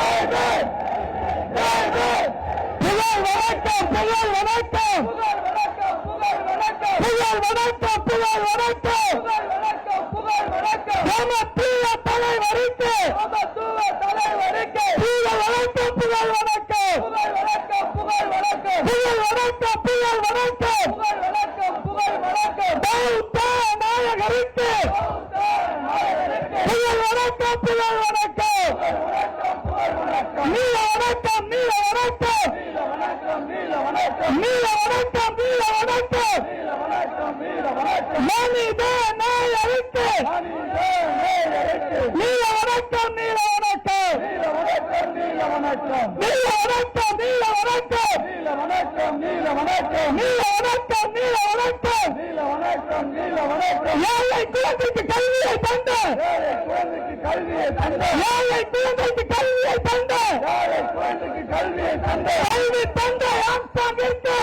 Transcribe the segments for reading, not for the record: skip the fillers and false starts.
புகழ் வணக்கம் புகழ் வணக்கம் புகழ் வணக்கம் புகழ் வணக்கம் சமத்துவ தலைவருக்கு புகழ் வணக்கம் புகழ் வணக்கம் புகழ் வணக்கம் புகழ் வணக்கம் பௌத்த நாயகருக்கு புகழ் வணக்கம் புகழ் வணக்கம் நீல வணக்கம் நீல வணக்கம் நீல வணக்கம் நீல வணக்கம் மனித நாயகருக்கு நீல வணக்கம் நீல வணக்கம் நீல வணக்கம் நீல வணக்கம் நீல வணக்கம் நீல வணக்கம் நீல வணக்கம் நீல வணக்கம் நீல வணக்கம் நீல வணக்கம் ஏழை குழந்தைக்கு கல்வியை தந்த ஏழை குழந்தைக்கு கல்வியை தந்த கல்வி தந்தை ஆம்சாங்கிற்கு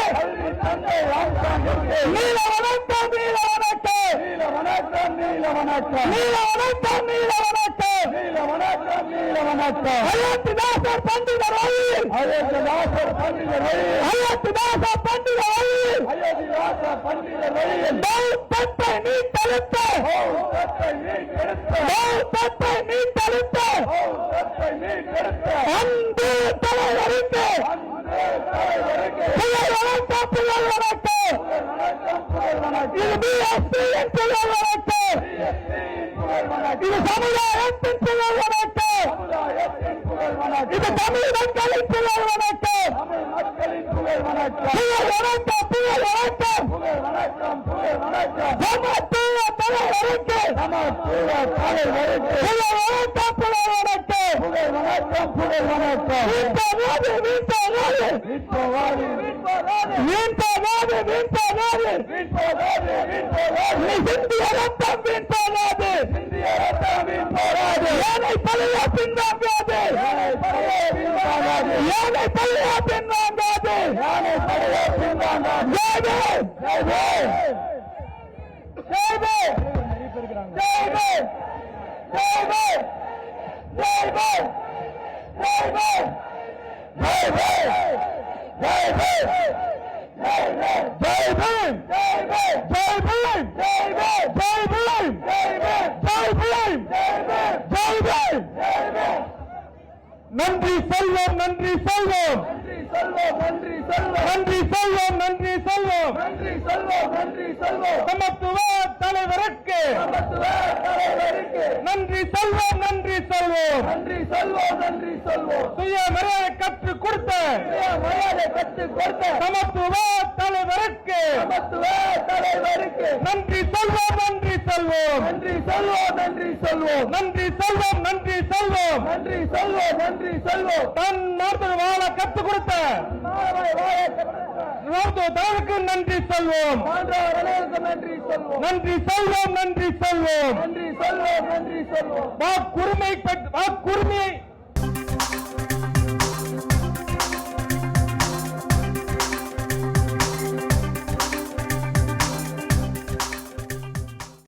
நீல வணக்கம் நீல வணக்கம் நீல வணக்கம் நீல வணக்கம் நீல வணக்கம் நீல வணக்கம் நீல வணக்கம் நீல வணக்கம் அயோத்திதாசர் பண்டிதர் வழியில் அயோத்திதாசர் பண்டிதர் வழியில் அயோத்திதாசர் பண்டிதர் வழியில் அயோத்திதாசர் பண்டிதர் வழியில் பௌத்தத்தை மீட்டெடுத்த பௌத்தத்தை மீட்டெடுத்த அன்பு தலைவருக்கு புகழ் வணக்கம் புகழ் வணக்கம் இது பிஎஸ்பியின் புகழ் வணக்கம் இது சமுதாயத்தின் புகழ் வணக்கம் இது தமிழ் மக்களின் புகழ் வணக்கம் புகழ் வணக்கம் புகழ் வணக்கம் சமத்துவ தலைவருக்கு புகழ் வணக்கம் புகழ் வணக்கம் புகழ் வணக்கம் வீட்டவாது வீட்டவாது வீட்டவாது வீட்டவாது வீட்டவாது நீ சிந்திய ரத்தம் வீட்டவாது ஏனை பழைய பின்வாங்காது ஏனை பழைய பின்வாங்காது நன்றி செல்வோம் நன்றி செல்வோம் நன்றி செல்வோம் நன்றி செல்வோம் நன்றி செல்வோம் சமத்துவ தலைவருக்கு நன்றி செல்வோம் நன்றி செல்வோம் சுயமரியாதை கற்றுக் கொடுத்த சமத்துவ தலைவருக்கு நன்றி செல்வோம் நன்றி செல்வோம் நன்றி செல்வோம் நன்றி செல்வோம் தன் நாட்டு வாழ கற்றுக் கொடுத்த தலைவருக்கு நன்றி செல்வோம் நன்றி செல்வோம் நன்றி செல்வோம் வாக்குரிமையை